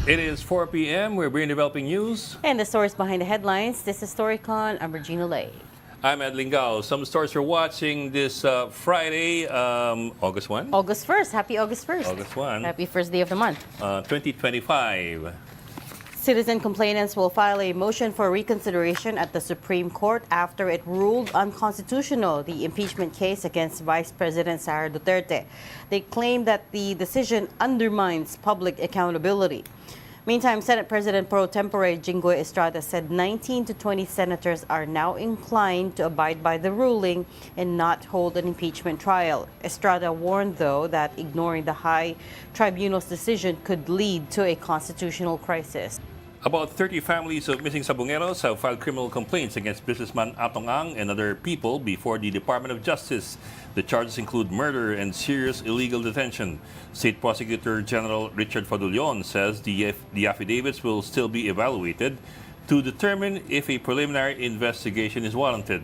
It is 4 p.m. We're bringing developing news. And the stories behind the headlines. This is Storycon. I'm Regina Lay. I'm Ed Lingao. Some stores are watching this Friday, August 1? August 1st. Happy August 1st. August 1. Happy first day of the month. 2025. Citizen complainants will file a motion for reconsideration at the Supreme Court after it ruled unconstitutional the impeachment case against Vice President Sara Duterte. They claim that the decision undermines public accountability. Meantime, Senate President pro tempore Jinggoy Estrada said 19 to 20 senators are now inclined to abide by the ruling and not hold an impeachment trial. Estrada warned, though, that ignoring the high tribunal's decision could lead to a constitutional crisis. About 30 families of missing Sabongeros have filed criminal complaints against businessman Atong Ang and other people before the Department of Justice. The charges include murder and serious illegal detention. State Prosecutor General Richard Fadulion says the affidavits will still be evaluated to determine if a preliminary investigation is warranted.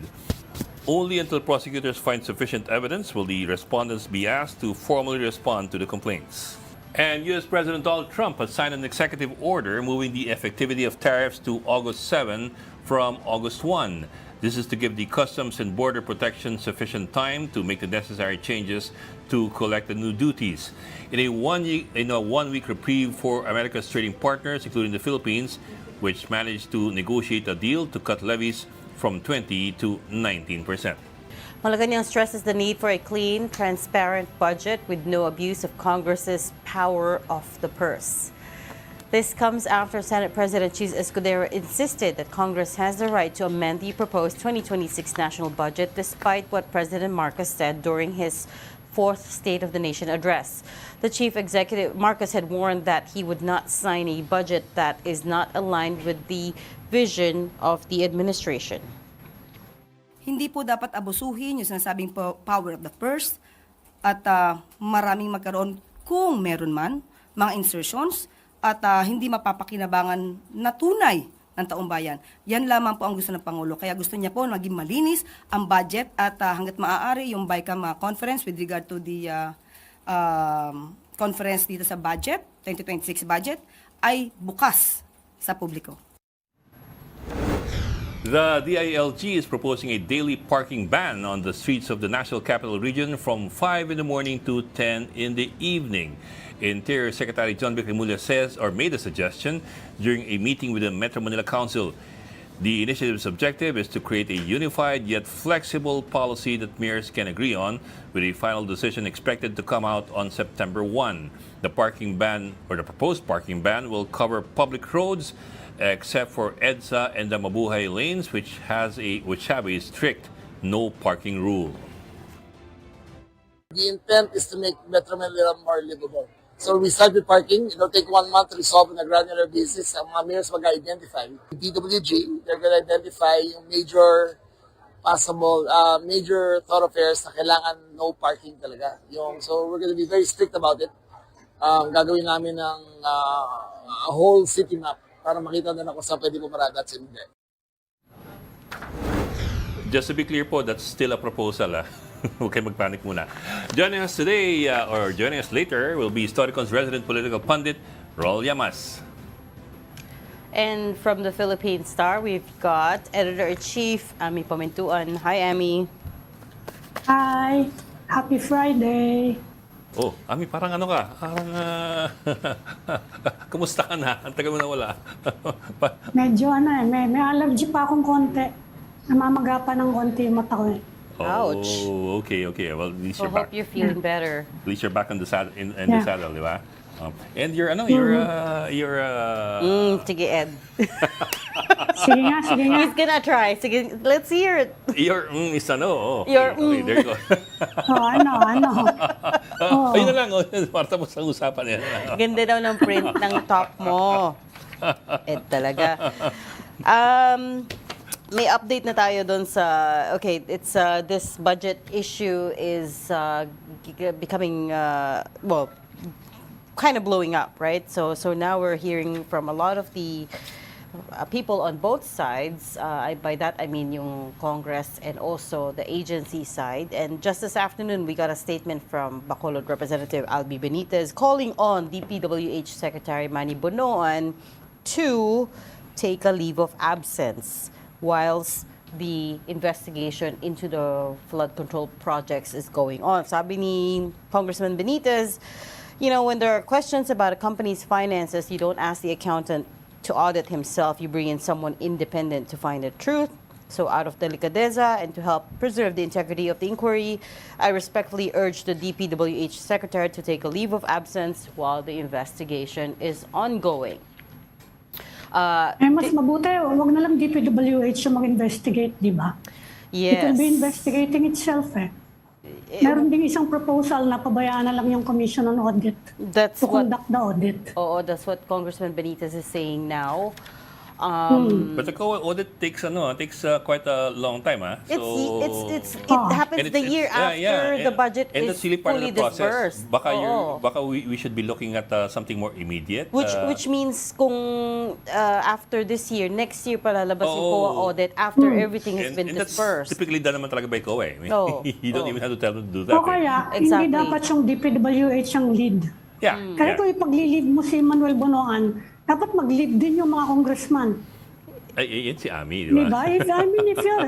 Only until prosecutors find sufficient evidence will the respondents be asked to formally respond to the complaints. And U.S. President Donald Trump has signed an executive order moving the effectivity of tariffs to August 7 from August 1. This is to give the Customs and Border Protection sufficient time to make the necessary changes to collect the new duties. In a one-week reprieve for America's trading partners, including the Philippines, which managed to negotiate a deal to cut levies from 20 to 19%. Malacanang stresses the need for a clean, transparent budget with no abuse of Congress's power of the purse. This comes after Senate President Chis Escudero insisted that Congress has the right to amend the proposed 2026 national budget despite what President Marcos said during his fourth State of the Nation address. The chief executive, Marcos, had warned that he would not sign a budget that is not aligned with the vision of the administration. Hindi po dapat abusuhin yung sinasabing power of the purse at maraming magkaroon kung meron man mga insertions at hindi mapapakinabangan na tunay ng taong bayan. Yan lamang po ang gusto ng Pangulo. Kaya gusto niya po maging malinis ang budget at hanggat maaari yung BICAM conference with regard to the conference dito sa budget, 2026 budget, ay bukas sa publiko. The DILG is proposing a daily parking ban on the streets of the National Capital Region from 5 in the morning to 10 in the evening. Interior Secretary John Vic Remulla says or made a suggestion during a meeting with the Metro Manila Council. The initiative's objective is to create a unified yet flexible policy that mayors can agree on, with a final decision expected to come out on September 1. The parking ban, or the proposed parking ban, will cover public roads except for EDSA and the Mabuhay lanes, which have a strict no parking rule. The intent is to make Metro Manila more livable. So we start with parking. It'll take 1 month to resolve on a granular basis. Ang mga mayors mag-identify. PWG, they're going to identify yung major thoroughfares na kailangan no parking talaga. So we're going to be very strict about it. Gagawin namin ng a whole city map para makita na kung saan pwede pumarada at hindi. Just to be clear po, that's still a proposal. Huwag kayo magpanic muna. Joining us today, or joining us later, will be Storycon's resident political pundit, Rol Llamas. And from the Philippine Star, we've got Editor-in-Chief Ami Pamintuan. Hi, Ami. Hi! Happy Friday! Oh, Ami, parang ano ka? Parang, kumusta ka na? Ang tagal mo na wala. Medyo may allergy pa akong konti. Namamaga pa ng konti yung mata ko eh. Ouch. Oh, okay. Well, at least you're back. Hope you're feeling better. At least you're back on the saddle, in the saddle, di ba? And you're Sige, Ed. Sige nga. He's gonna try. Sige, let's hear it. Your is ano. Okay, Your okay, there you go. Ano. Oh. Ayun na lang. Para tapos ang usapan yan. Ganda daw ng print ng top mo. Ed talaga. May update na tayo doon sa, okay, it's this budget issue is becoming, kind of blowing up, right? So now we're hearing from a lot of the people on both sides. By that I mean yung Congress and also the agency side. And just this afternoon, we got a statement from Bacolod Representative Albi Benitez calling on DPWH Secretary Manny Bonoan to take a leave of absence whilst the investigation into the flood control projects is going on. Sabi ni Congressman Benitez, you know, when there are questions about a company's finances, you don't ask the accountant to audit himself. You bring in someone independent to find the truth. So out of delicadeza and to help preserve the integrity of the inquiry, I respectfully urge the DPWH Secretary to take a leave of absence while the investigation is ongoing. Mas mabuti, wag na lang DPWH yung mag-investigate, di ba? It will be Yes. investigating itself Meron ding isang proposal na pabayaan na lang yung Commission on Audit That's to what, conduct the audit. that's what Congressman Benitez is saying now. But the COA audit takes quite a long time, ah. It happens And the year after the budget and is that's really part fully of the process. disbursed. Baka we should be looking at something more immediate. Which means kung after this year, next year palalabas yung COA Oo. audit after everything has been and that's disbursed. typically done naman talaga by COA. I mean, Oo. you don't Oo. even have to tell them to do that. O kaya, Exactly. hindi dapat yung DPWH ang lead. Yeah. Kaya yeah. kung ipag-lead mo si Manuel Bonoan, dapat mag-lead din yung mga congressman. Ay, yan si Ami, di Di ba? ba? I mean, if you're...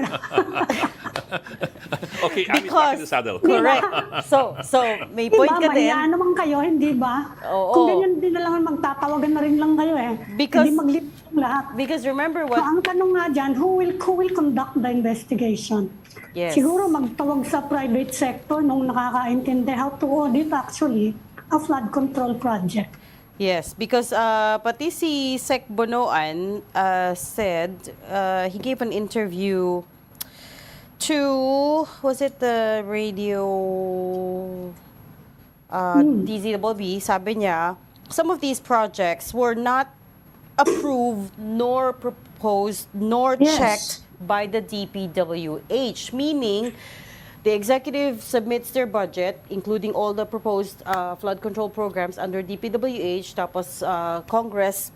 Okay, Ami's back in the saddle. Correct. So may point Diba, ka din. mahiya naman kayo, hindi ba? Oo. Kung ganyan din na lang magtatawagan na rin lang kayo Because- Hindi mag-lead yung lahat. Because remember So, what ang tanong nga dyan, who will conduct the investigation? Yes. Siguro magtawag sa private sector nung nakakaintindi how to audit actually a flood control project. Yes, because pati si Sec Bonoan said he gave an interview to, was it the radio DZBB, sabi niya, some of these projects were not approved nor proposed nor Yes. checked by the DPWH, meaning the executive submits their budget, including all the proposed flood control programs under DPWH, tapos Congress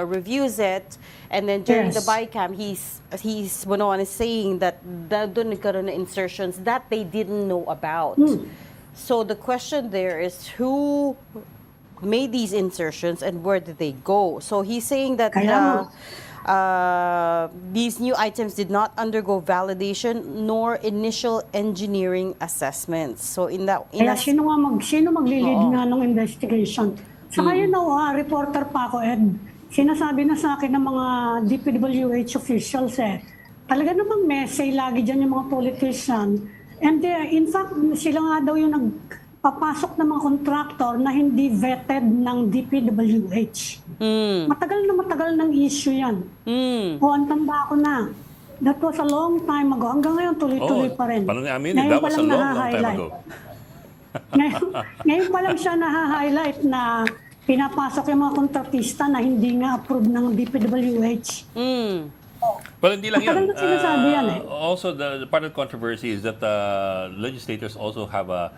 reviews it, and then during the Yes. BICAM, Bonoan is saying that doon nagkaroon na insertions that they didn't know about. So the question there is who made these insertions and where did they go? So he's saying that Kaya these new items did not undergo validation nor initial engineering assessments. So Kaya sino magli-lead Oo. nga ng investigation? Saka yun reporter pa ako, Ed. Sinasabi na sa akin ng mga DPWH officials talaga namang messy lagi dyan yung mga politician. And in fact, sila nga daw yung nagpapasok ng mga contractor na hindi vetted ng DPWH. Matagal ng issue yan. Ang tanda ko na. That was a long time ago. Hanggang ngayon tuloy-tuloy pa rin. Paano ni Ami? Ngayon That pa was a lang long time naha-highlight. ago. Ngayon pa lang siya naha-highlight na pinapasok yung mga kontratista na hindi nga approved ng DPWH. Well, hindi lang Matagal yun. na sinasabi yan Also, the part of the controversy is that legislators also have a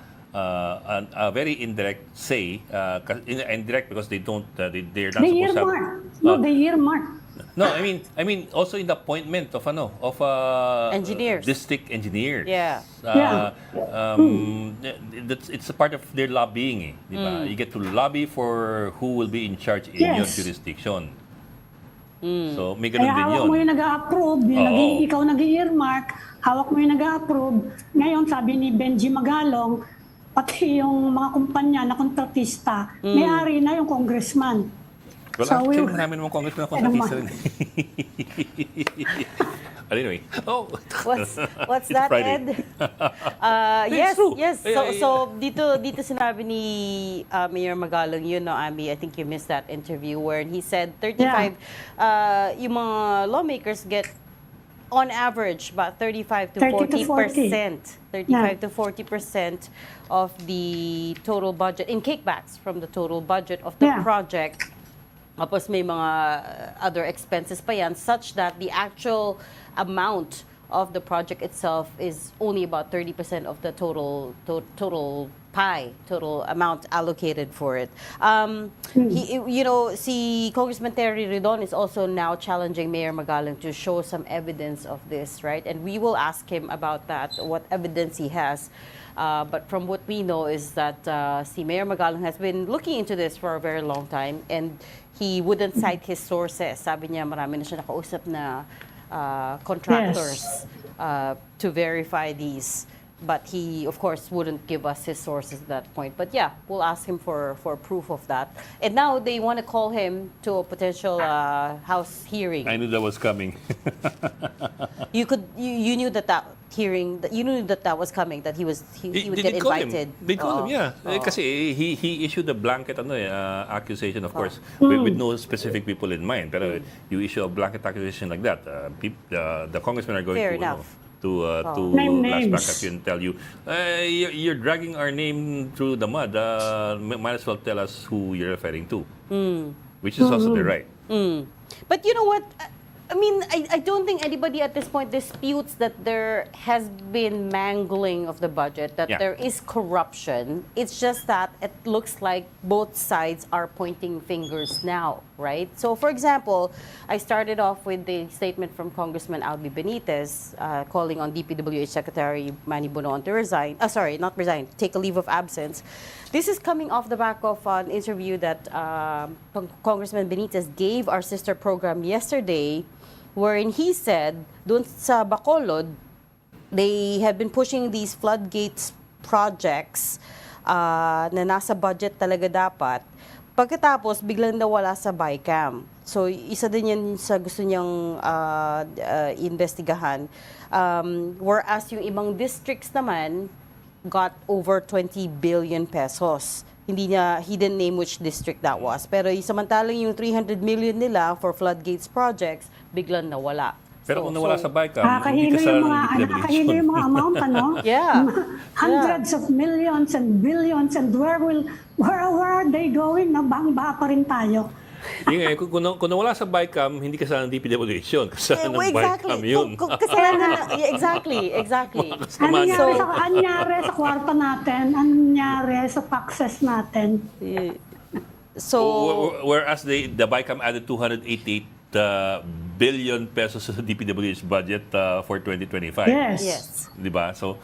very indirect say, indirect because they're not The supposed year to have... mark. No, the year mark. No, I mean also in the appointment of Engineers. district engineers. Yeah. It's a part of their lobbying, di ba? You get to lobby for who will be in charge in your Yes. jurisdiction. So may ganun Kaya din hawak yun. mo yung nag-a-approve, ikaw nag-earmark, hawak mo yung nag-a-approve. Ngayon, sabi ni Benji Magalong, pati yung mga kumpanya na kontratista, may-ari na yung congressman. Well, So, actually, we- marami namang congressman na kontratista rin. Anyway. Oh. What's It's that, Friday. Ed? Yes, true. yes. Yeah, So dito sinabi ni Mayor Magalong, Ami, I think you missed that interview where he said 35 yung mga lawmakers get on average about 35 to 30 to 40%. 35 to 40% of the total budget in kickbacks from the total budget of the project. Tapos may mga other expenses pa yan such that the actual amount of the project itself is only about 30% of the total pie, total amount allocated for it. Si Congressman Terry Ridon is also now challenging Mayor Magalang to show some evidence of this, right? And we will ask him about that, what evidence he has. But from what we know is that si Mayor Magalang has been looking into this for a very long time, and he wouldn't cite his sources. Sabi niya marami na siya nakausap na contractors to verify these. But he, of course, wouldn't give us his sources at that point. But yeah, we'll ask him for proof of that. And now they want to call him to a potential House hearing. I knew that was coming. You knew that hearing, you knew that was coming, that he would get invited. They called him, yeah. Kasi he issued a blanket accusation, of course, with no specific people in mind. Pero you issue a blanket accusation like that, the congressmen are going Fair to enough. Name last names. back at you and tell you, you're dragging our name through the mud. Might as well tell us who you're referring to, which is also the right. But you know what? I mean, I don't think anybody at this point disputes that there has been mangling of the budget, that Yeah. there is corruption. It's just that it looks like both sides are pointing fingers now, right? So, for example, I started off with the statement from Congressman Albi Benitez calling on DPWH Secretary Manny Bonoan to resign. Not resign, take a leave of absence. This is coming off the back of an interview that Congressman Benitez gave our sister program yesterday, wherein he said, dun sa Bacolod, they have been pushing these floodgates projects na nasa budget talaga dapat. Pagkatapos, biglang nawala sa BICAM. So, isa din yan sa gusto niyang investigahan. Whereas yung ibang districts naman got over 20 billion pesos. He didn't name which district that was. Pero samantalang yung 300 million nila for floodgates projects, biglang nawala. Pero kung nawala sa BICAM, hindi Nakakahilo kasalanan yung ng mga, DPWH. nakakahilo yung mga amount, ano? Yeah. Hundreds of millions and billions, and where are they going? Nabangba pa rin tayo. Yung kung nawala sa BICAM, hindi kasalanan ng DPWH yun. Kasalanan ng BICAM yun. Kasalanan exactly. Kasama niya. Anong nangyari sa kwarta natin? Anong nangyari sa taxes natin? So, Whereas the BICAM added 288 billion pesos sa DPWH budget for 2025. Yes. Di ba? So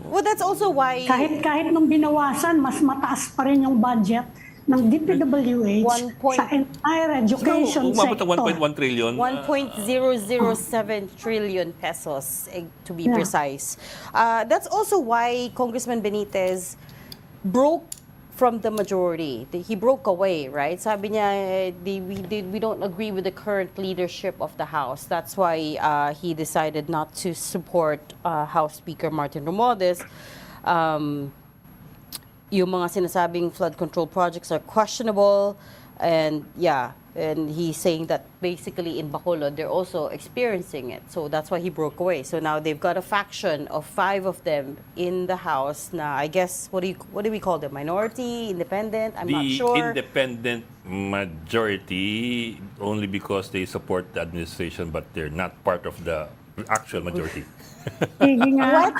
well, that's also why Kahit nung binawasan, mas mataas pa rin yung budget ng DPWH sa entire education umabot sector. ng 1.1 trillion. 1.007 trillion pesos, to be precise. That's also why Congressman Benitez broke from the majority. He broke away, right? Sabi niya, we don't agree with the current leadership of the House. That's why he decided not to support House Speaker Martin Romualdez. Yung mga sinasabing flood control projects are questionable, and he's saying that basically in Bacolod they're also experiencing it, so that's why he broke away. So now they've got a faction of 5 of them in the House. Na I guess what do we call them? Minority, independent? I'm not sure. The independent majority only because they support the administration, but they're not part of the actual majority. Sige nga.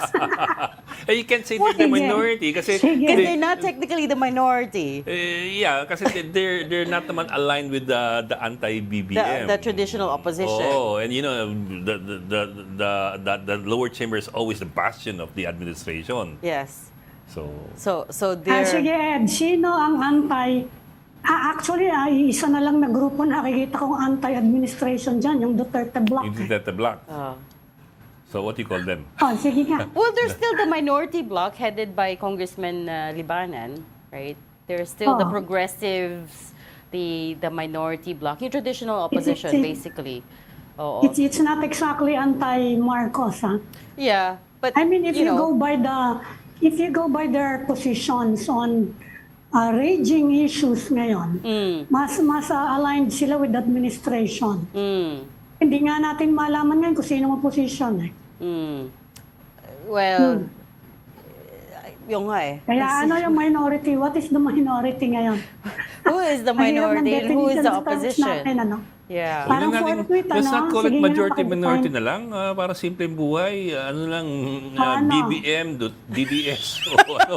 You can't say they're the minority kasi Because they're not technically the minority. kasi they're not naman aligned with the anti-BBM. The traditional opposition. Oh, and you know the lower chamber is always the bastion of the administration. Yes. So they're Sige, Ed, sino ang actually, isa na lang na grupo na nakikita kong anti-administration dyan, yung Duterte Bloc. you did that the block. So what do you call them? Sige nga. well, there's still the minority bloc headed by Congressman Libanan, right? There's still the progressives, the minority bloc, yung traditional opposition, basically. It's not exactly anti-Marcos, ha? Yeah, but I mean, if you know, go by their positions on raging issues ngayon, mas aligned sila with administration. Hindi nga natin malaman ngayon kung sino ang position eh. well, yung nga eh. Kaya ano yung minority? What is the minority ngayon? Who is the Mahirap ng minority and who is the definition sa terms opposition? natin, ano? Yeah. Parang Huwag na natin- forthwith, let's ano? not call it Sige nga, majority pakidefine. minority na lang. Para simpleng buhay. Ano lang, Ano? BBM, DDS. o ano.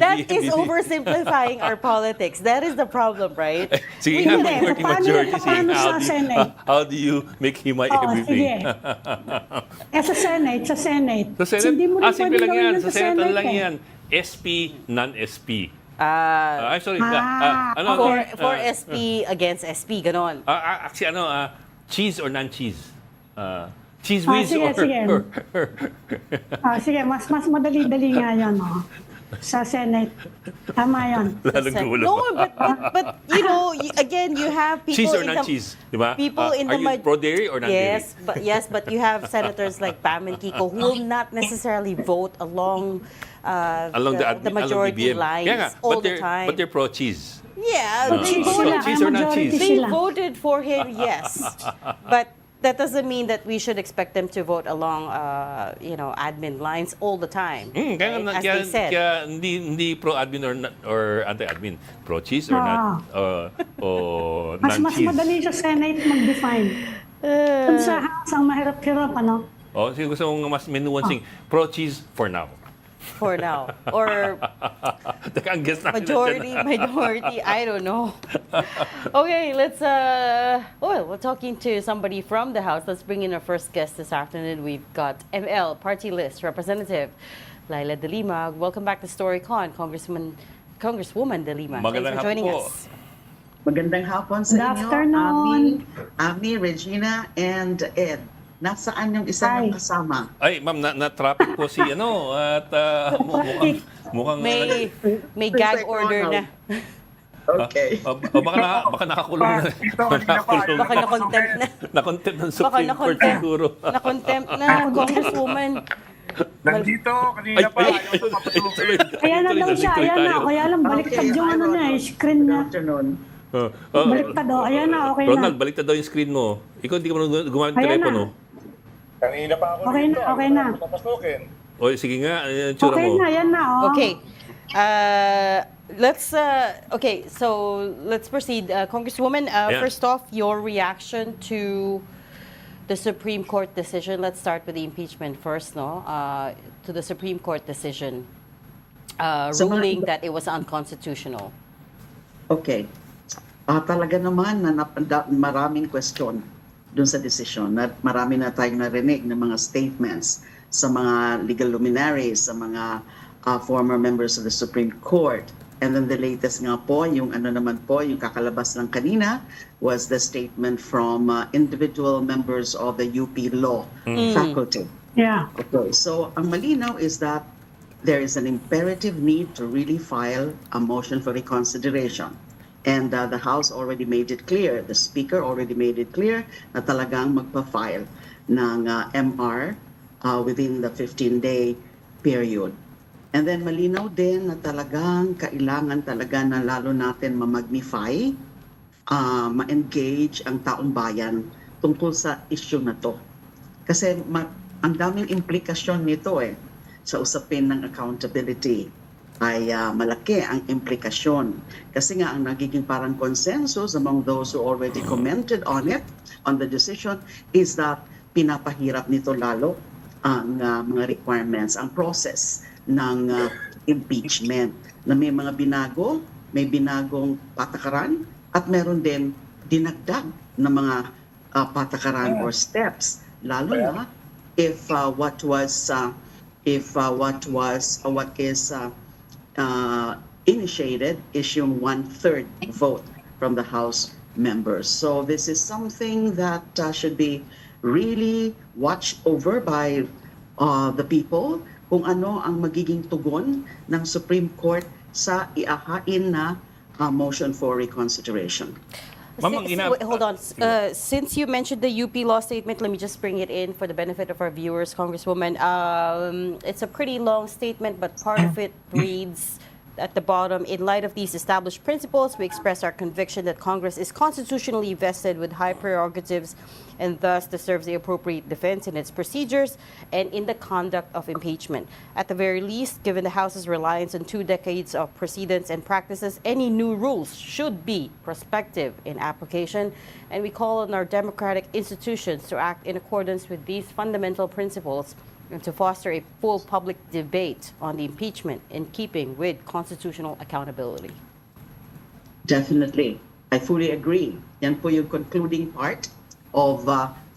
That BBM, is oversimplifying our politics. That is the problem, right? Sige nga, Hindi, majority, paano- majority. Sige, paano sa Senate? how do you make himay Oo, everything? sige. Sa Senate. Sa Senate, Hindi mo rin simple pwede lang gawin yan. yun Sa Senate, ano lang eh. yan. SP, non-SP. Ah, I'm sorry. Ah, for SP against SP, ganon. Actually, cheese or non-cheese? Cheese Ah, whiz sige, or... sige. Sige, mas madali-dali nga yan, oh. Sa Senate. Tama yan. Lalong gulo No, pa. but you know, again, you have people Cheese or in the non-cheese, di ba? people in Are the you pro-dairy or non-dairy? yes, but you have senators like Bam and Kiko who will not necessarily vote along the majority BBM. lines Kaya nga, all but the time. But they're pro-cheese. Yeah, they Cheese voted, sila, cheese or kaya non-cheese? majority they sila. voted for him, yes, but that doesn't mean that we should expect them to vote along, admin lines all the time. Kaya, right? As they said. kaya hindi pro-admin or anti-admin. Pro-cheese or not? O Mas non-cheese? madali sa Senate mag-define. Pag sa House, ang mahirap-hirap, ano? Sige, gusto mong mas menuansing. Pro-cheese for now. For now, or Teka, ang guess natin minority, I don't know. Okay, we're talking to somebody from the House. Let's bring in our first guest this afternoon. We've got ML Party List Representative Laila De Lima. Welcome back to Storycon, Congresswoman De Lima. Magandang Thanks for joining hapon po. us. Magandang hapon sa Good inyo, afternoon. Ami, Regina, and Ed. Nasaan yung isa Hi. ng kasama? Ay, ma'am, na-traffic po si at mukhang May gag order na. Okay. baka nakakulong na. Baka na-contempt na. Na-contempt ng Baka Supreme Court siguro. Na-contempt na, Congresswoman. Nandito, kanina pa, ayaw ko papatuloy. Kaya na daw siya, ayan na. Kaya lang, baliktad yung ano niya, screen Good niya. afternoon. Baliktad, ayan na, okay na. Ronald, baliktad daw yung screen mo. Ikaw hindi ka man gumamit ng Ayan telepono. Kanina pa ako Okay dito. na, okay na. Papasukin. O, sige nga, yung tsura Okay mo. na, ayan na, oh. Okay. Let's proceed. Congresswoman, Yeah. first off, your reaction to the Supreme Court decision. Let's start with the impeachment first, no? To the Supreme Court decision ruling that it was unconstitutional. Okay. Talaga naman na maraming question dun sa desisyon. Marami na tayong narinig ng mga statements sa mga legal luminaries, sa mga former members of the Supreme Court. And then the latest nga po, yung kakalabas lang kanina, was the statement from individual members of the UP Law faculty. Yeah. Okay, so ang malinaw is that there is an imperative need to really file a motion for reconsideration. And the House already made it clear, the Speaker already made it clear na talagang magpa-file ng MR within the 15-day period. And then malinaw din na talagang kailangan talaga na lalo natin ma-magnify, ma-engage ang taong bayan tungkol sa issue na to. Kasi ang daming implikasyon nito sa usapin ng accountability ay malaki ang implikasyon. Kasi nga ang nagiging parang consensus among those who already commented on it, on the decision, is that pinapahirap nito lalo ang mga requirements, ang process ng impeachment. Na may mga binago, may binagong patakaran, at meron din dinagdag na mga patakaran or steps. Lalo na if what is initiated is yung 1/3 vote from the House members. So this is something that should be really watched over by the people kung ano ang magiging tugon ng Supreme Court sa iahain na motion for reconsideration. Hold on. Since you mentioned the UP law statement, let me just bring it in for the benefit of our viewers, Congresswoman. It's a pretty long statement, but part of it reads, At the bottom, in light of these established principles, we express our conviction that Congress is constitutionally vested with high prerogatives and thus deserves the appropriate defense in its procedures and in the conduct of impeachment. At the very least, given the House's reliance on 2 decades of precedents and practices, any new rules should be prospective in application, and we call on our democratic institutions to act in accordance with these fundamental principles and to foster a full public debate on the impeachment in keeping with constitutional accountability. Definitely. I fully agree. Yan po yung concluding part of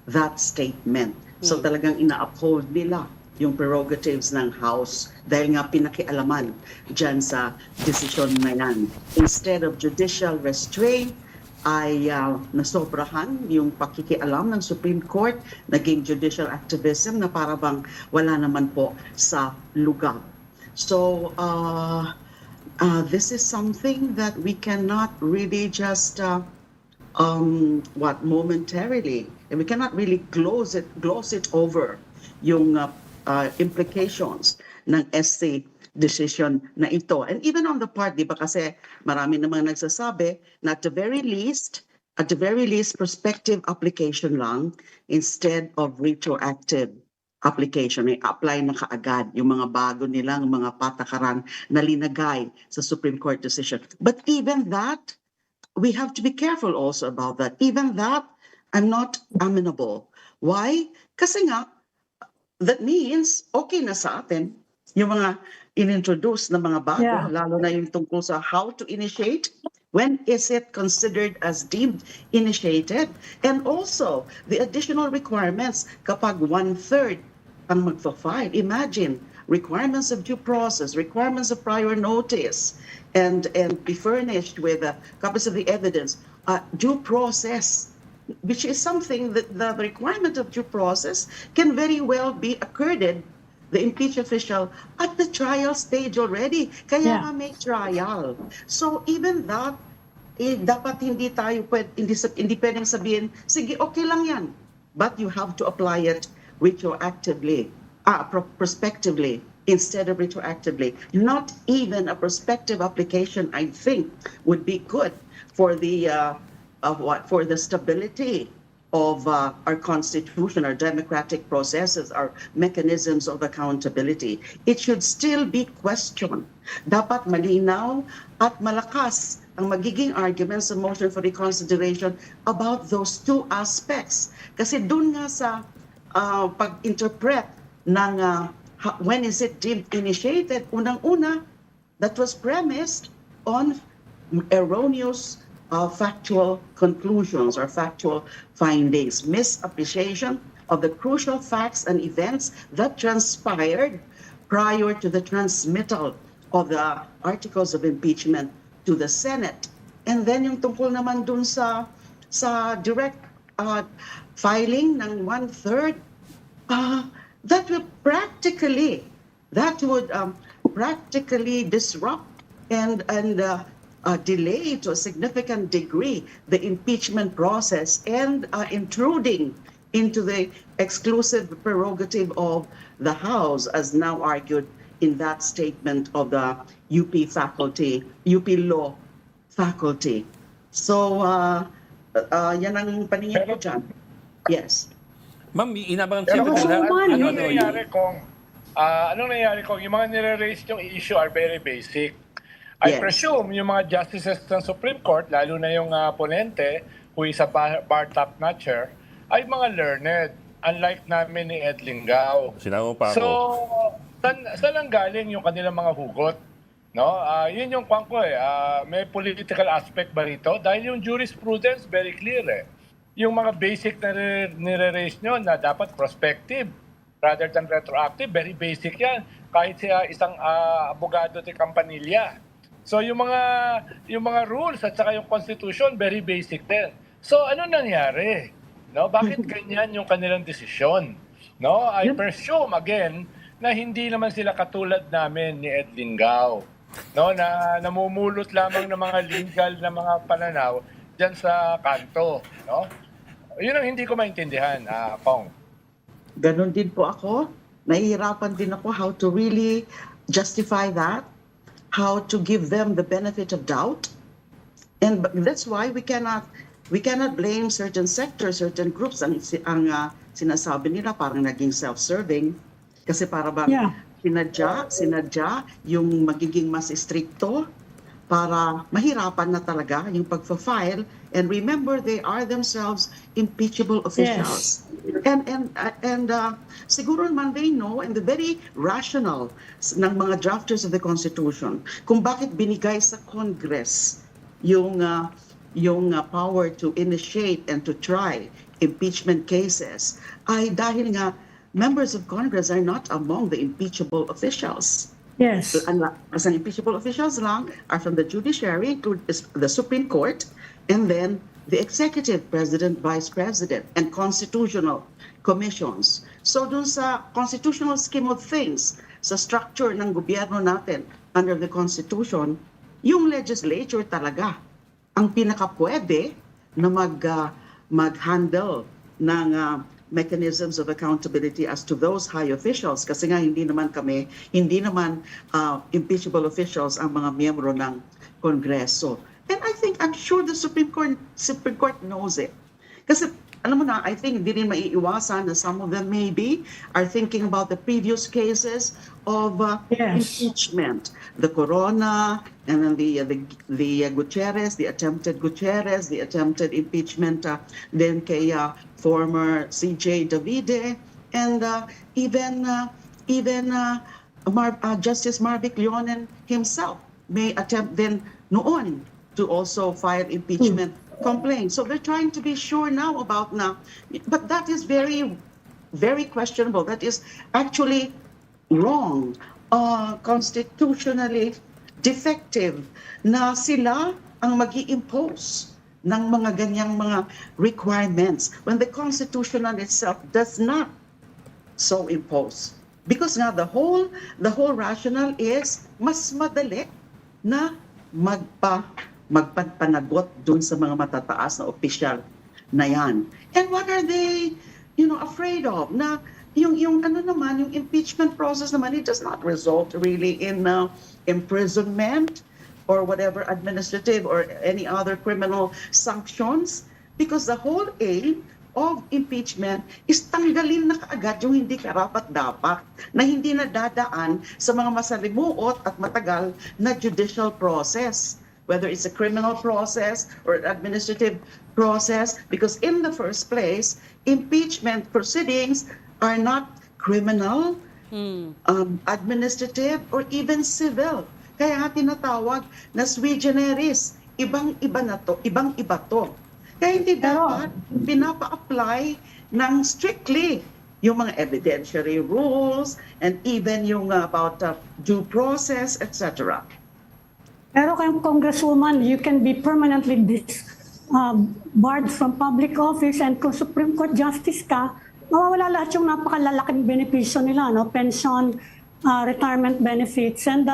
that statement. So talagang ina-uphold nila yung prerogatives ng House dahil nga pinakialaman dyan sa desisyon na yan. Instead of judicial restraint, ay nasobrahan yung pakikialam ng Supreme Court, naging judicial activism na para bang wala naman po sa lugar. So, this is something that we cannot really just, momentarily, and we cannot really gloss it over yung implications ng SC decision na ito. And even on the part, di ba kasi marami namang nagsasabi na at the very least, prospective application lang instead of retroactive application. May apply na kaagad yung mga bago nilang mga patakaran na linagay sa Supreme Court decision. But even that, we have to be careful also about that. Even that, I'm not amenable. Why? Kasi nga, that means okay na sa atin yung mga inintroduce na mga bago, lalo na yung tungkol sa how to initiate, when is it considered as deemed initiated, and also the additional requirements kapag 1/3 ang magfa-file. Imagine, requirements of due process, requirements of prior notice, and be furnished with copies of the evidence, due process, which is something that the requirement of due process can very well be accorded the impeached official at the trial stage already. Kaya nga may trial. So even that, dapat hindi pwedeng sabihin, sige, okay lang yan. But you have to apply it retroactively, prospectively, instead of retroactively. Not even a prospective application, I think, would be good for the for the stability of our constitution, our democratic processes, our mechanisms of accountability. It should still be questioned. Dapat malinaw at malakas ang magiging arguments sa motion for reconsideration about those two aspects. Kasi dun nga sa pag-interpret ng when is it deemed initiated, unang-una, that was premised on erroneous factual conclusions or factual findings, misappreciation of the crucial facts and events that transpired prior to the transmittal of the articles of impeachment to the Senate. And then yung tungkol naman dun sa direct filing ng 1/3, that would practically disrupt and delay to a significant degree the impeachment process and intruding into the exclusive prerogative of the House, as now argued in that statement of the UP law faculty. So, yan ang paningin ko dyan. Yes. Ma'am, inabangan Pero siya anong nangyari kung yung mga nire-raise yung issue are very basic? I presume yung mga justices ng Supreme Court, lalo na yung ponente, who is a bar top-notcher, ay mga learned, unlike namin ni Ed Lingao. Sinama pa ako. So, saan ang galing yung kanilang mga hugot? No? Yun yung kwang ko eh. May political aspect ba rito? Dahil yung jurisprudence, very clear eh. Yung mga basic na nire-raise nyo na dapat prospective rather than retroactive, very basic yan. Kahit siya isang abogado de Campanilla. So yung mga rules at saka yung constitution very basic din. So ano nangyari? No, bakit ganyan yung kanilang desisyon? No, I presume again na hindi naman sila katulad namin ni Ed Lingao. No, na namumulot lamang ng mga legal na mga pananaw diyan sa kanto, no? Yun ang hindi ko maintindihan, Kong. Ganon din po ako. Nahihirapan din ako how to really justify that. how to give them the benefit of doubt. And that's why we cannot blame certain sectors, certain groups. Ang sinasabi nila parang naging self-serving kasi para bang Yeah. sinadya yung magiging mas stricto para mahirapan na talaga yung pagfa-file. And remember, they are themselves impeachable officials. And siguro naman they know, and the very rational ng mga drafters of the Constitution, kung bakit binigay sa Congress yung power to initiate and to try impeachment cases ay dahil nga members of Congress are not among the impeachable officials. Yes. As an impeachable officials lang are from the judiciary, include the Supreme Court, and then the executive, president, vice president, and constitutional commissions. So dun sa constitutional scheme of things, sa structure ng gobyerno natin under the Constitution, yung legislature talaga ang pinakapwede na mag-handle ng mechanisms of accountability as to those high officials kasi nga hindi naman impeachable officials ang mga miyembro ng Kongreso. And I'm sure the Supreme Court knows it. Kasi alam mo na, I think hindi rin maiiwasan na some of them maybe are thinking about the previous cases of impeachment. The Corona, and then the Gutierrez, the attempted impeachment then kay former CJ Davide, and even Justice Marvic Leonen himself may attempt then noon to also file impeachment complaint. So they're trying to be sure now about but that is very, very questionable. That is actually wrong, constitutionally defective na sila ang mag-i-impose ng mga ganyang mga requirements when the Constitution itself does not so impose. Because nga the whole rationale is mas madali na magpanagot dun sa mga matataas na opisyal na yan. And what are they, afraid of? Na yung impeachment process naman, it does not result really in imprisonment or whatever administrative or any other criminal sanctions, because the whole aim of impeachment is tanggalin na kaagad yung hindi karapat-dapat na hindi na dadaan sa mga masalimuot at matagal na judicial process, whether it's a criminal process or an administrative process, because in the first place, impeachment proceedings are not criminal, administrative, or even civil. Kaya nga tinatawag na sui generis, ibang-iba to. Kaya hindi dapat pinapa-apply ng strictly yung mga evidentiary rules and even yung about due process, etc. Pero kayong Congresswoman, you can be permanently barred from public office, and kung Supreme Court Justice ka, mawawala lahat yung napakalalaking benepisyo nila, pension, retirement benefits, and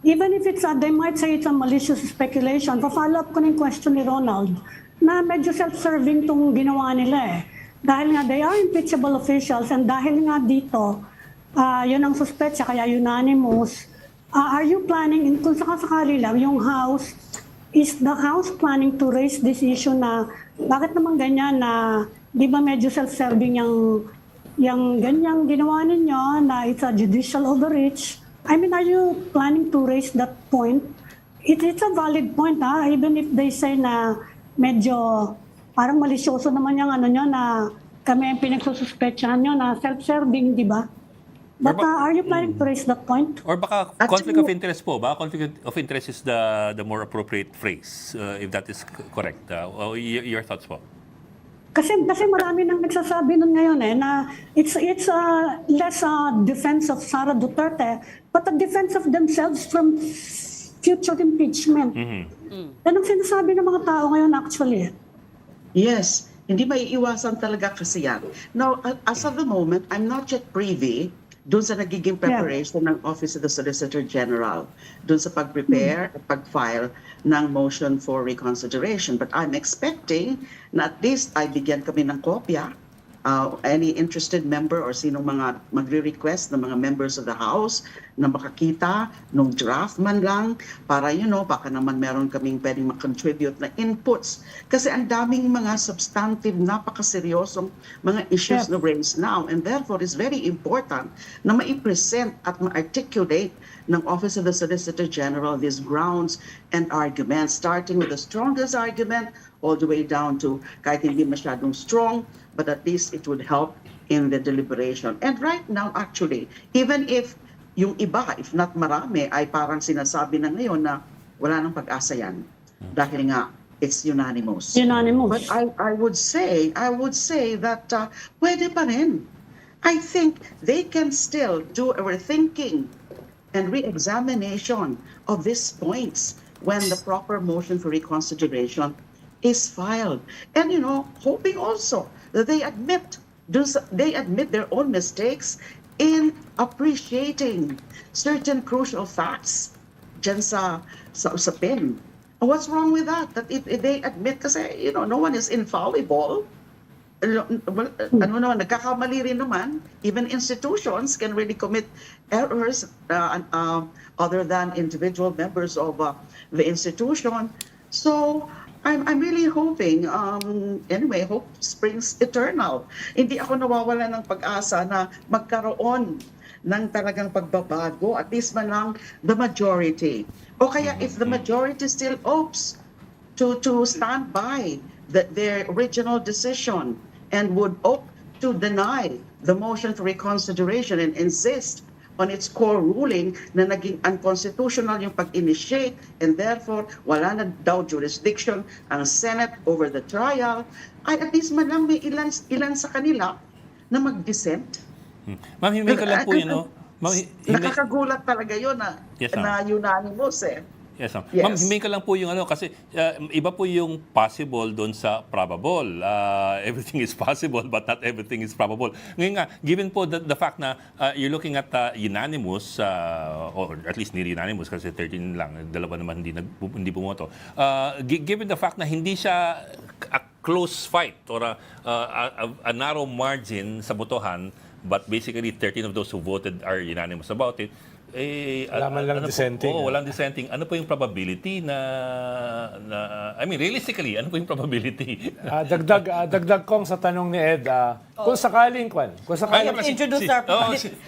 even if it's, they might say it's a malicious speculation, pa-follow up ko ng question ni Ronald, na medyo self-serving tong ginawa nila Dahil nga they are impeachable officials, and dahil nga dito, yun ang suspetsa, kaya unanimous. Are you planning, kung sakasakali lang, is the House planning to raise this issue na bakit naman ganyan na, di ba medyo self-serving yung ganyang ginawa ninyo na it's a judicial overreach? I mean, are you planning to raise that point? It's a valid point, even if they say na medyo parang malisyoso naman yung nyo na kami ang pinagsususpetsahan nyo na self-serving, di ba? But are you planning to raise that point? Or baka conflict of interest po ba? Conflict of interest is the more appropriate phrase, if that is correct. Your thoughts po? Kasi marami nang nagsasabi nun ngayon na it's less a defense of Sara Duterte, but a defense of themselves from future impeachment. Yan ang sinasabi ng mga tao ngayon actually. Yes, hindi maiiwasan talaga kasi yan. Now, as of the moment, I'm not yet privy doon sa nagiging preparation ng Office of the Solicitor General, doon sa pag-prepare at pag-file ng motion for reconsideration. But I'm expecting na at least ay bigyan kami ng kopya any interested member or sinong mga magre-request ng mga members of the House na makakita nung draft man lang para baka naman meron kaming pwedeng mag-contribute na inputs. Kasi ang daming mga substantive, napakaseryosong mga issues na raised now, and therefore it's very important na ma-present at ma-articulate ng Office of the Solicitor General these grounds and arguments, starting with the strongest argument all the way down to kahit hindi masyadong strong, but at least it would help in the deliberation. And right now, actually, even if yung iba, if not marami, ay parang sinasabi na ngayon na wala nang pag-asa yan. Dahil nga, it's unanimous. Unanimous. But I would say that pwede pa rin. I think they can still do a rethinking and re-examination of these points when the proper motion for reconsideration is filed. And hoping also that they admit their own mistakes in appreciating certain crucial facts dyan sa usapin. What's wrong with that? That if they admit, kasi no one is infallible. Nagkakamali rin naman. Even institutions can really commit errors other than individual members of the institution. So I'm really hoping, anyway, hope springs eternal. Hindi ako nawawala ng pag-asa na magkaroon ng talagang pagbabago, at least man lang the majority. O kaya if the majority still opts to stand by their original decision and would opt to deny the motion for reconsideration and insist on its core ruling na naging unconstitutional yung pag-initiate, and therefore wala na daw jurisdiction ang Senate over the trial, ay at least man lang may ilan sa kanila na mag-dissent. Ma'am, himay ko lang po Nakakagulat talaga yun Yes, na unanimous Yes, ma'am. Yes. Ma'am, himay ko lang po yung kasi iba po yung possible doon sa probable. Everything is possible but not everything is probable. Ngayon nga, given po the fact na you're looking at unanimous, or at least near unanimous kasi 13 lang, dalawa naman hindi bumoto. Given the fact na hindi siya a close fight or a narrow margin sa botohan, but basically 13 of those who voted are unanimous about it, wala man lang dissenting. Walang dissenting. Ano po yung probability I mean, realistically, ano po yung probability? Dagdag kong sa tanong ni Ed, kung sakaling Introduce our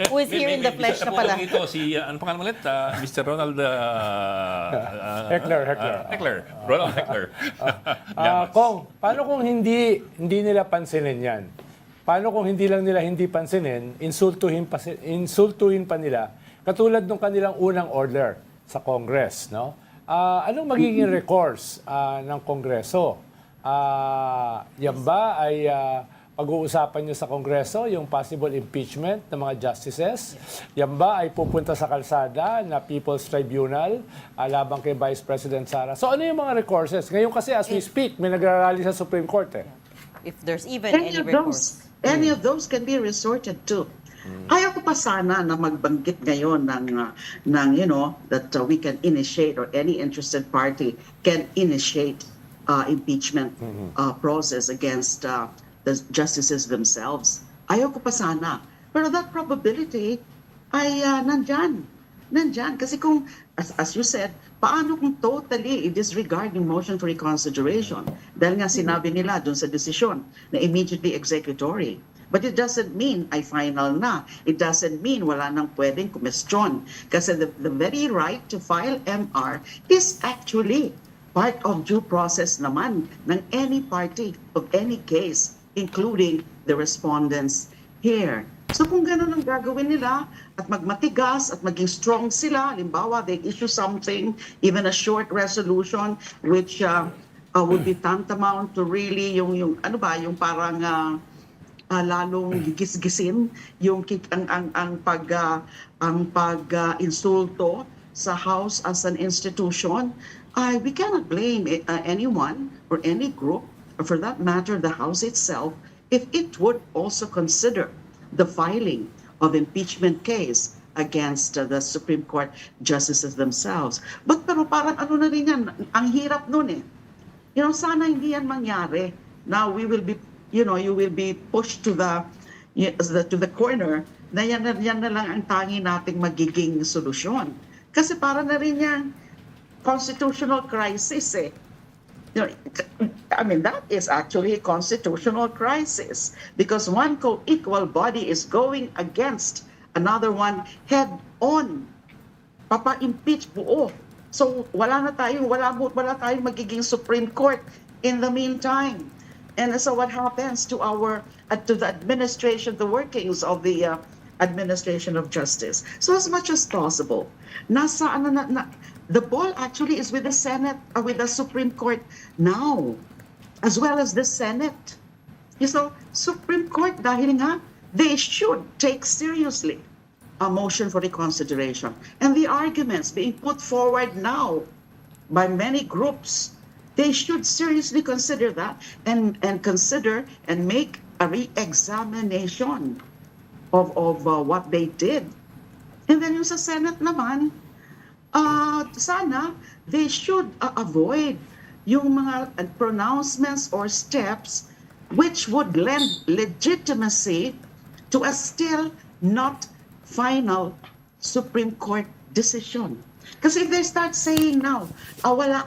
who is here in the flesh na pala. Ito, ano pangalan ulit? Mr. Ronald Heckler. Ronald Heckler. Kung, paano kung hindi nila pansinin yan? Paano kung hindi lang nila hindi pansinin, insultuhin pa nila, katulad ng kanilang unang order sa Congress, no? Anong magiging recourse ng Kongreso? Yan ba ay pag-uusapan nyo sa Kongreso yung possible impeachment ng mga justices? Yan ba ay pupunta sa kalsada na People's Tribunal laban kay Vice President Sara? So ano yung mga recourses? Ngayon kasi as we speak, may nagrarally sa Supreme Court If there's even any recourse. Any of those can be resorted to. Ayaw ko pa sana na magbanggit ngayon that we can initiate, or any interested party can initiate impeachment process against the justices themselves. Ayaw ko pa sana. Pero that probability ay nandyan. Kasi kung, as you said, paano kung totally i-disregard yung motion for reconsideration? Dahil nga sinabi nila dun sa desisyon na immediately executory. But it doesn't mean ay final na. It doesn't mean wala nang pwedeng kumestyon. Kasi the very right to file MR is actually part of due process naman ng any party of any case, including the respondents here. So kung gano'n ang gagawin nila at magmatigas at maging strong sila, halimbawa they issue something, even a short resolution which would be tantamount to really yung parang lalong gisgisin yung pag-insulto sa House as an institution. We cannot blame anyone or any group, or for that matter the House itself, if it would also consider the filing of impeachment case against the Supreme Court justices themselves. Pero parang na rin yan, ang hirap nun sana hindi yan mangyari. Now we will be you will be pushed to the corner na yan na lang ang tangi nating magiging solusyon. Kasi para na rin yan constitutional crisis eh. That is actually a constitutional crisis because one co-equal body is going against another one head-on. Papa-impeach buo. So wala tayong magiging Supreme Court in the meantime. And so what happens to the administration, the workings of the administration of justice? So as much as possible, the ball actually is with the Senate, with the Supreme Court now, as well as the Senate. So Supreme Court, dahil nga, they should take seriously a motion for reconsideration. And the arguments being put forward now by many groups, they should seriously consider that and consider and make a re-examination of what they did. And then yung sa Senate naman, sana they should avoid yung mga pronouncements or steps which would lend legitimacy to a still not final Supreme Court decision. Kasi if they start saying now, wala,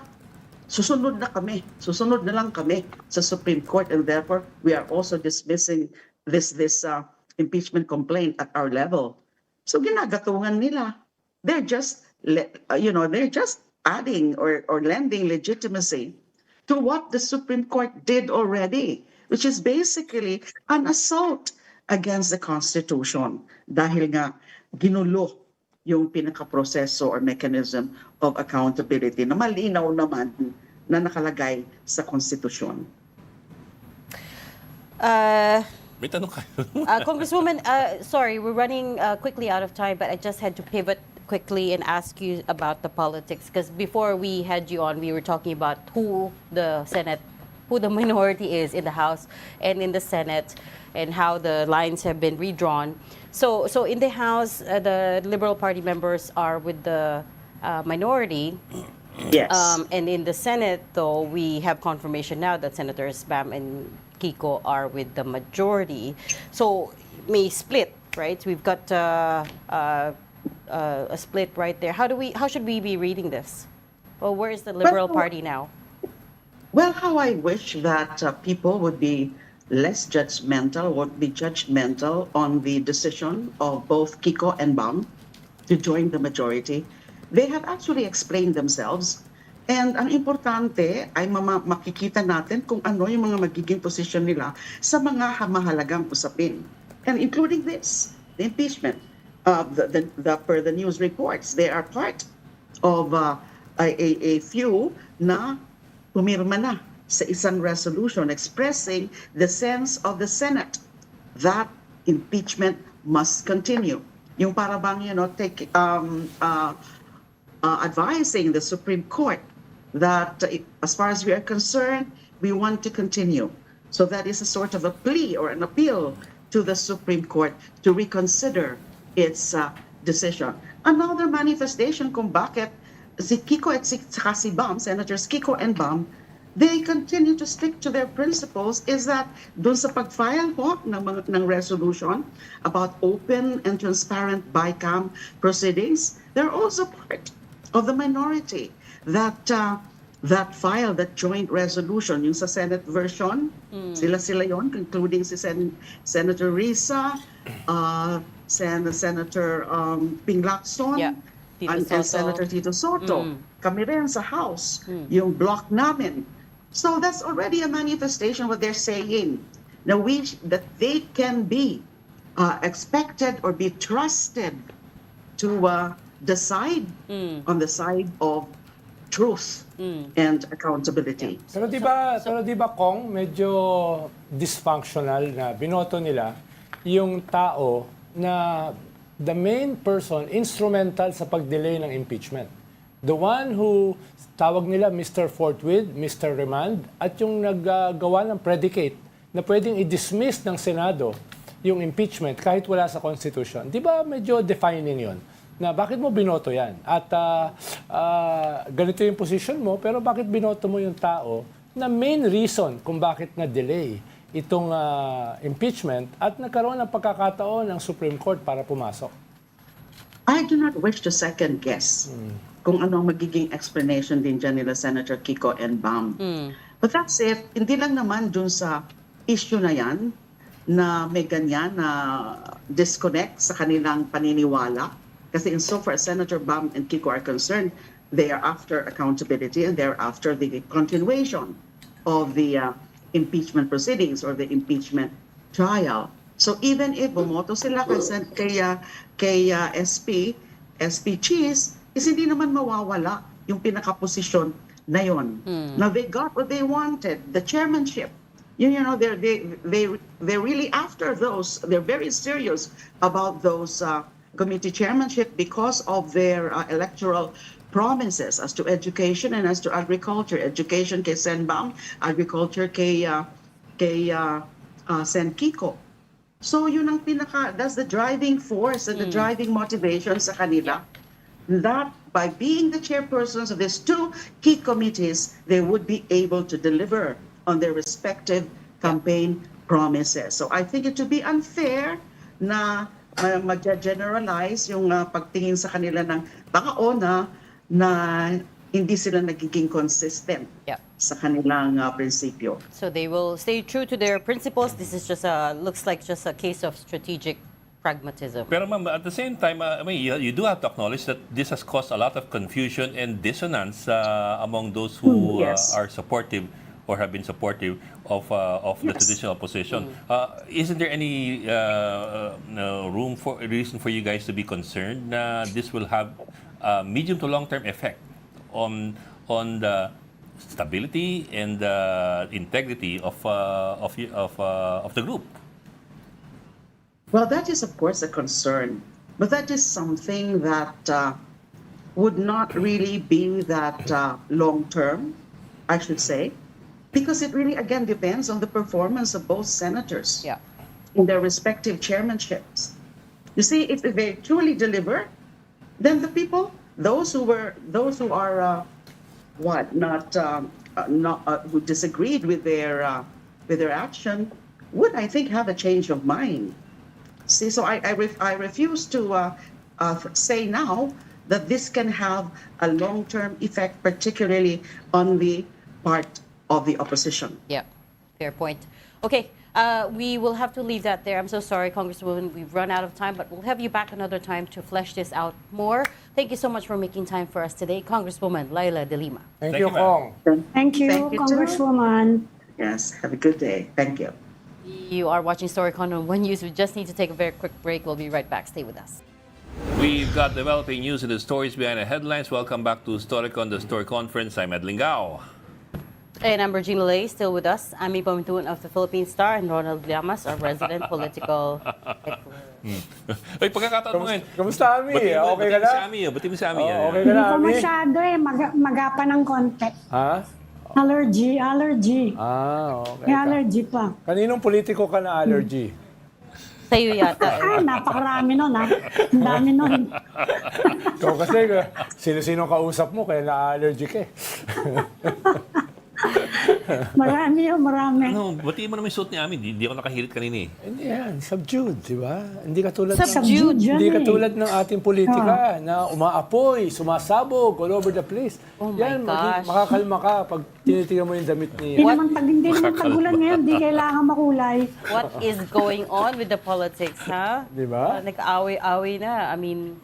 susunod na lang kami sa Supreme Court, and therefore we are also dismissing this impeachment complaint at our level. So ginagatungan nila. They're just adding or lending legitimacy to what the Supreme Court did already, which is basically an assault against the Constitution dahil nga ginulo yung pinakaproseso or mechanism of accountability na malinaw naman na nakalagay sa Konstitusyon. May tanong kayo. Congresswoman, sorry, we're running quickly out of time, but I just had to pivot quickly and ask you about the politics, because before we had you on, we were talking about who the minority is in the House and in the Senate, and how the lines have been redrawn. So in the House, the Liberal Party members are with the minority. Yes. And in the Senate, though, we have confirmation now that Senators Bam and Kiko are with the majority. So may split, right? We've got a split right there. How should we be reading this? Well, where is the Liberal Party now? Well, how I wish that people would be less judgmental, on the decision of both Kiko and Bam to join the majority. They have actually explained themselves. And ang importante ay makikita natin kung ano yung mga magiging posisyon nila sa mga mahalagang usapin. And including this, the impeachment. Per the news reports, they are part of a few na pumirma na sa isang resolution expressing the sense of the Senate that impeachment must continue. Yung para bang, advising the Supreme Court that as far as we are concerned, we want to continue. So that is a sort of a plea or an appeal to the Supreme Court to reconsider its decision. Another manifestation kung bakit si Kiko at si Bam, Senators Kiko and Bam, they continue to stick to their principles is that dun sa pag-file po ng resolution about open and transparent BICAM proceedings, they're also part of the minority that file, that joint resolution, yung sa Senate version, sila yon, including si Senator Risa, Senator Ping Lacson, and Senator Tito Soto. Kami rin sa House, yung block namin. So that's already a manifestation what they're saying. Now that they can be expected or be trusted to decide on the side of truth and accountability. Pero di ba Kong, medyo dysfunctional na binoto nila yung tao na the main person instrumental sa pag-delay ng impeachment. The one who tawag nila Mr. Forthwith, Mr. Remand, at yung naggawa ng predicate na pwedeng i-dismiss ng Senado yung impeachment kahit wala sa Constitution. Di ba medyo defining yon? Na bakit mo binoto yan? At ganito yung position mo, pero bakit binoto mo yung tao na main reason kung bakit na-delay itong impeachment at nagkaroon ng pagkakataon ng Supreme Court para pumasok. I do not wish to second guess kung ano ang magiging explanation din dyan nila Senator Kiko and Bam. But that's it. Hindi lang naman dun sa issue na yan na may ganyan na disconnect sa kanilang paniniwala. Kasi insofar as Senator Bam and Kiko are concerned, they are after accountability and they're after the continuation of the impeachment proceedings or the impeachment trial. So even if bumoto sila kay SP Cheese, is hindi naman mawawala yung pinakaposisyon na yon. Now they got what they wanted, the chairmanship. You know, they're really after those. They're very serious about those committee chairmanship because of their electoral promises as to education and as to agriculture. Education kay Senbam, agriculture kay Sen Kiko. So yun ang that's the driving force and the driving motivation sa kanila. That by being the chairpersons of these two key committees, they would be able to deliver on their respective campaign promises. So I think it would be unfair na mag-generalize yung pagtingin sa kanila ng tao na hindi sila nagiging consistent sa kanilang prinsipyo. So they will stay true to their principles. This is just looks like just a case of strategic pragmatism. Pero ma'am, at the same time, you do have to acknowledge that this has caused a lot of confusion and dissonance among those who are supportive or have been supportive of the traditional opposition. Isn't there any reason for you guys to be concerned na this will have medium to long-term effect on the stability and the integrity of the group? Well, that is, of course, a concern. But that is something that would not really be that long-term, I should say, because it really, again, depends on the performance of both senators in their respective chairmanships. You see, if they truly deliver, then the people, those who are who disagreed with their action, would, I think, have a change of mind. See, so I refuse to say now that this can have a long-term effect, particularly on the part of the opposition. Yeah, fair point. Okay, we will have to leave that there. I'm so sorry, Congresswoman, we've run out of time, but we'll have you back another time to flesh this out more. Thank you so much for making time for us today, Congresswoman Laila de Lima. Thank you, Kong. Thank you, Thank you, Congresswoman. Yes, have a good day. Thank you. You are watching Storycon on One News. We just need to take a very quick break. We'll be right back. Stay with us. We've got developing news and the stories behind the headlines. Welcome back to Storycon, the Story Conference. I'm Ed Lingao. And I'm Regina Lay, still with us. Ami Pamintuan of the Philippine Star and Ronald Llamas, our resident political Ay, pagkakataon mo ngayon. Kamusta, Ami? Okay ka na? Bati mo si Ami. Okay ka Hindi na, ko Ami? masyado magapa ng konti. Ha? Allergy. Okay. May allergy pa. Kaninong politiko ka na allergy? sa'yo yata. Ay, napakarami nun ha. Ang dami nun. Ikaw kasi, sino-sino kausap mo, kaya na-allergic eh. Marami. Ano, batiin mo naman yung suot ni Ami. Hindi ako nakahirit kanina eh. Hindi yan, subdued, di ba? Hindi katulad Subdued. Hindi katulad ng ating politika na umaapoy, sumasabog all over the place. Oh my yan, gosh. Makakalma ka pag tinitingnan mo yung damit ni... Hindi naman tagulan ngayon, di kailangan makulay. What is going on with the politics, ha? Di ba? Nag-away-away na. I mean,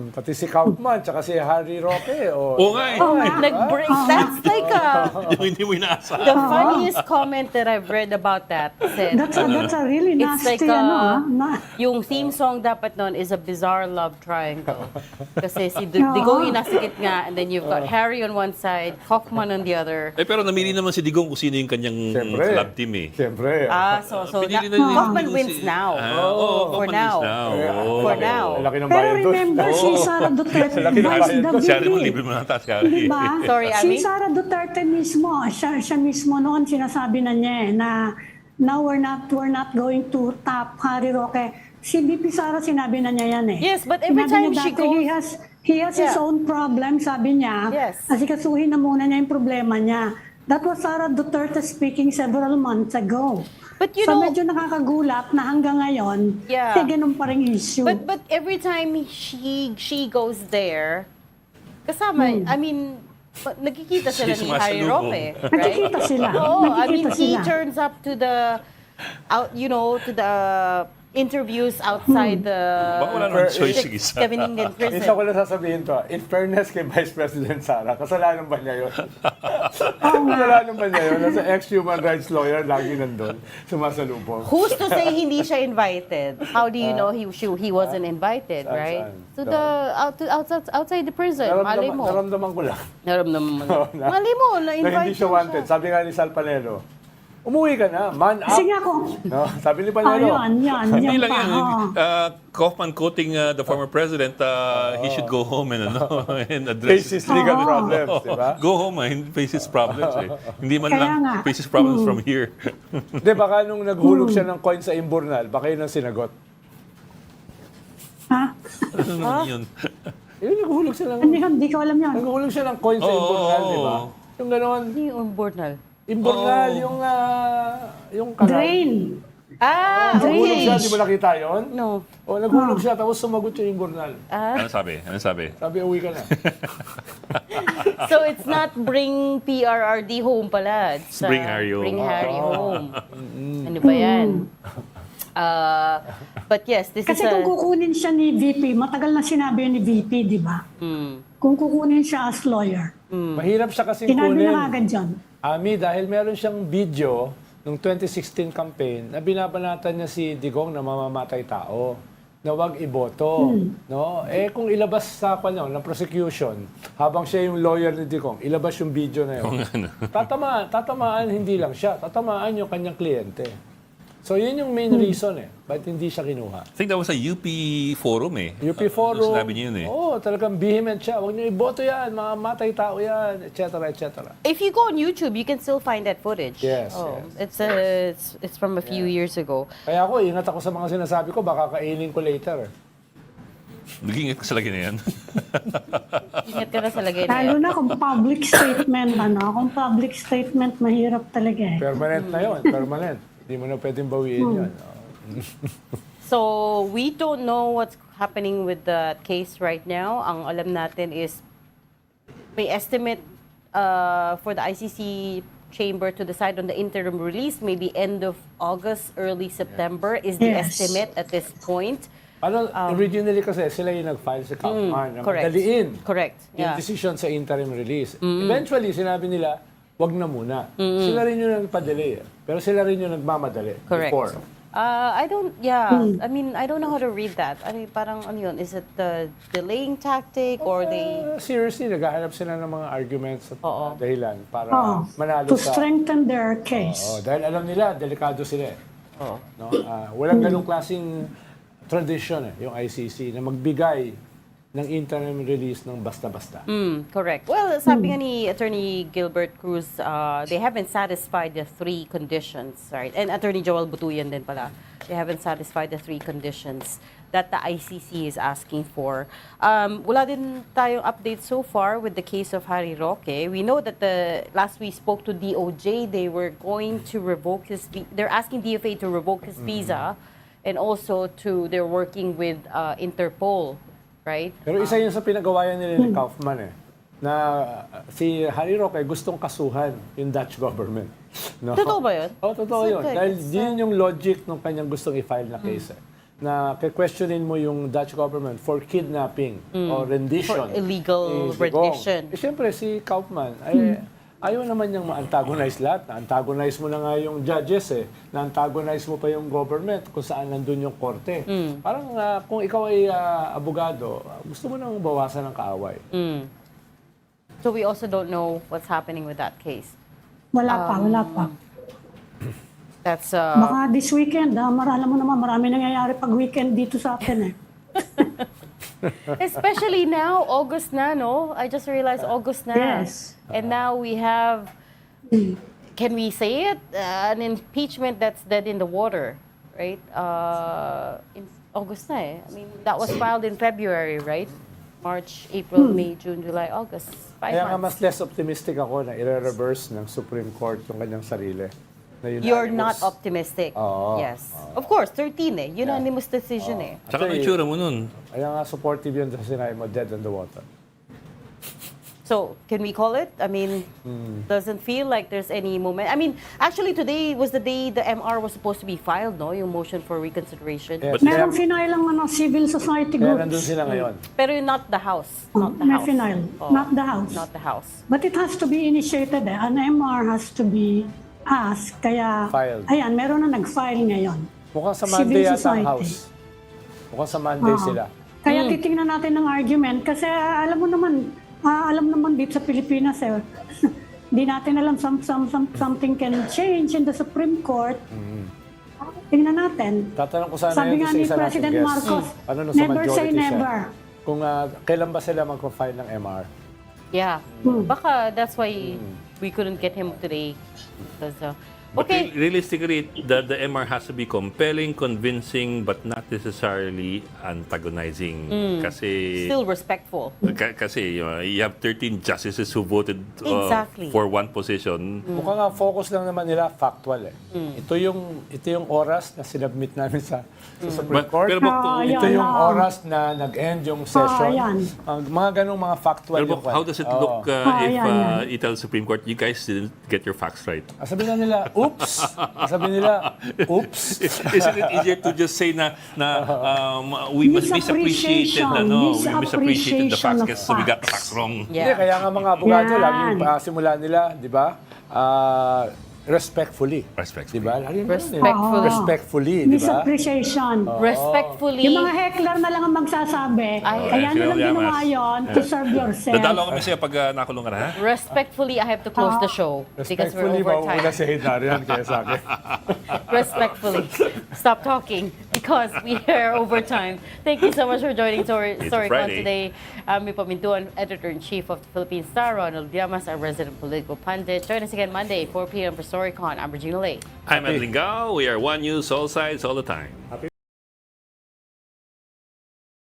Pati si Kaufman, tsaka si Harry Roque. Oo nga eh. nag-break. That's like Yung hindi mo inaasahan. the funniest comment that I've read about that said, That's a really it's like nasty, yung theme song dapat nun is a bizarre love triangle. Kasi si Digong inasikit nga, and then you've got Harry on one side, Kaufman on the other. Eh pero namili naman si Digong kung sino yung kanyang club team eh. Siyempre. So Pinili na yung Kaufman Digong wins now. Kaufman For wins now. Oo. For now. Laki ng Pero bayan doon. remember si Sara Duterte, Laki ng Vice bayan doon. Siya naman David. libre mo na taas ka. Diba? Sorry, Ami? Si Sara Duterte mismo, siya mismo noon sinasabi na niya na now we're not going to tap Harry Roque. Si BP Sara sinabi na niya yan eh. Yes, but every Sinabi time niya she dati, goes... he has his own problem, sabi niya. Yes. Asikasuhin na muna niya yung problema niya. That was Sara Duterte speaking several months ago. But you So know, medyo nakakagulat na hanggang ngayon, Yeah. ganun pa rin issue. but every time she goes there, kasama, I mean, nagkikita sila She's ni Harry masalubong. Roque, right? Nakikita sila. Oo, I mean, Nakikita he sila. turns up to the to the interviews outside the Baka wala naman choice, sige. Kaviningan prison. Isa ko lang sasabihin to, in fairness kay Vice President Sara, kasalanan ba niya yun? Kasalanan ba niya yun? Nasa ex-human rights lawyer, lagi nandun, sumasalubong. Who's to say hindi siya invited? How do you know he wasn't invited, Saan, right? saan? To the outside the prison, mali mo. Naramdaman ko lang. Naramdaman mo. Oo, na- Mali mo, Na na-invite hindi siya wanted. Sabi nga ni Sal Panelo, umuwi ka na, man up. Sige ako. No, sabi ni Oh, Panelo. yan Hindi lang pa. yan. oo. Kaufman quoting the former president, he should go home and and Face address his legal problems, di ba? Go home and face his problems. Hindi man Kaya lang nga. face his problems from here. Di, baka nung naghulog siya ng coin sa Imburnal, baka yun ang sinagot. Ha? Ano naman yun? Yung naghulog siya ng... Hindi ko alam yan. Naghulog siya ng coin sa Oo, Imburnal, oo, di ba? oo. Yung gano'n, Yung Bornal. Imburnal, yung kanal. Drain. Naghulog Okay. siya, di mo nakita yun? No. O, naghulog siya, tapos sumagot yung Imburnal. Ano sabi? Ano sabi? Sabi, uwi ka na. So it's not bring PRRD home pala. It's, Bring Harry home. Bring Harry home. Ano ba yan? But yes, this Kasi is kung kukunin siya ni VP, matagal na sinabi ni VP, di ba? Kung kukunin siya as lawyer. Mahirap siya kasing Sinabi kunin. na agad dyan. Ami, dahil meron siyang video nung 2016 campaign na binabanatan niya si Digong na mamamatay tao na wag iboto. No? Eh kung ilabas sa kanya ng prosecution, habang siya yung lawyer ni Digong, ilabas yung video na yun. Tatamaan hindi lang siya, tatamaan yung kanyang kliyente. So yun yung main reason ba't hindi siya kinuha. I think that was a UP forum UP Forum. Sinabi niya yun Oo, talagang vehement siya. Huwag niyo iboto yan, mamamatay tao yan, etc. etc. If you go on YouTube, you can still find that footage. Yes, It's from a few years ago. Kaya ako, ingat ako sa mga sinasabi ko, baka kainin ko later. Nag-ingat ka sa lagi na yan. Ingat ka na sa lagay na Lalo yan. na kung public statement, kung public statement, mahirap talaga eh. Permanent na yun, permanent. Hindi mo na pwedeng bawiin yun. So we don't know what's happening with the case right now. Ang alam natin is may estimate for the ICC chamber to decide on the interim release, maybe end of August, early September is the Yes. estimate at this point. Ano, originally kasi sila yung nag-file sa Kaufman na correct. madaliin Correct. yung Yeah. decision sa interim release. Eventually, sinabi nila, wag na muna. Sila rin yung nagpa-delay. Pero sila rin yung nagmamadali Correct. before. I don't know how to read that. I mean, parang ano yun, is it the delaying tactic or they... Seriously, naghahanap sila ng mga arguments at Oo. dahilan para manalo To sa... strengthen their case. Dahil alam nila, delikado sila eh. Oo. No? Walang ganong klaseng tradition yung ICC na magbigay ng interim release ng basta-basta. Correct. Well, sabi nga ni Attorney Gilbert Cruz, they haven't satisfied the three conditions, right? And Attorney Joel Butuyan din pala. They haven't satisfied the three conditions that the ICC is asking for. Wala din tayong update so far with the case of Harry Roque. We know that last we spoke to DOJ, they were going to revoke they're asking DFA to revoke his visa, and also they're working with Interpol. Right? Pero isa yun sa pinagawayan nila ni Kaufman na si Harry Roque gustong kasuhan yung Dutch government. No? Totoo ba yun? Oo, totoo So yun. good. Dahil yun yung logic ng kanyang gustong i-file na case. Na questionin mo yung Dutch government for kidnapping o rendition. For illegal ni Digong. rendition. Siyempre, si Kaufman, ayaw naman niyang ma-antagonize lahat. Na-antagonize mo na nga yung judges Na-antagonize mo pa yung government kung saan nandun yung korte. Parang kung ikaw ay abogado, gusto mo nang bawasan ng kaaway. So we also don't know what's happening with that case. Wala pa. That's Baka this weekend, alam mo naman, marami nangyayari pag weekend dito sa atin eh. especially now, August na, no? I just realized August na. Yes. And now we have, can we say it? An impeachment that's dead in the water, right? In August na eh. I mean, that was filed in February, right? March, April, May, June, July, August. 5 Kaya nga months. mas less optimistic ako na i-reverse ng Supreme Court yung kanyang sarili. You're not optimistic. Oo. Yes. Of course, 13 eh. Unanimous decision eh. Saka ang itsura mo nun. Kaya nga supportive yun sa sinabi mo, dead on the water. So, can we call it? I mean, doesn't feel like there's any moment. I mean, actually today was the day the MR was supposed to be filed, no? Yung motion for reconsideration. Yes. Meron final ang civil society Kaya nandun groups. sila ngayon. Pero yung not the House. Not the May House. final. Oh, Not the House. Not the House. But it has to be initiated eh. An MR has to be asked. Kaya, Filed. ayan, meron na nag-file ngayon. Mukhang sa Civil Monday yata ang society. House. Mukhang sa Monday Oo. sila. Kaya titingnan natin ng argument kasi alam mo naman, alam naman dito sa Pilipinas eh, di natin alam something can change in the Supreme Court. Tingnan natin. Tatanong ko sana Sabi yun nga sa ni isa nating President guest. Marcos, Ano no, sa never say majority siya. never. Kung kailan ba sila magpa-file ng MR? Yeah. Baka that's why we couldn't get him today. But Okay. realistically, the MR has to be compelling, convincing, but not necessarily antagonizing. Kasi Still respectful. kasi you have 13 justices who voted Exactly. for one position. Mukhang nga focus lang naman nila factual eh. Ito yung oras na sinubmit namin sa Supreme Court. Pero Ito yung oras na nag-end yung session. ayan. Mga ganong mga factual yung how does it look if it tells Supreme Court, you guys didn't get your facts right? Sabi na nila, oops! Sabi nila, oops! Isn't it easier to just say na we must misappreciated we misappreciated the facts kasi we got the facts wrong. Hindi, Yeah. kaya nga mga abogado, Yan. laging simula nila, di ba? Respectfully. Respectfully. Di ba? Laging Respectfully. Respectfully, di ba? Misappreciation. Respectfully. Yung mga heckler na lang ang magsasabi, kaya nyo lang ginawa yun to serve yourself. Dadalo kami sa'yo pag nakulong ka na, ha? Respectfully, I have to close the show because we're Respectfully, over mauuna time. si Hidarian kaya sa akin. Respectfully, stop talking because we are over time. Thank you so much for joining Storycon Friday. today. May Pamintuan, Editor-in-Chief of the Philippine Star, Ronald Llamas, our resident political pundit. Join us again Monday, 4 p.m. for Storycon. I'm Regina Lay. I'm Ed Lingao. We are One News, all sides, all the time.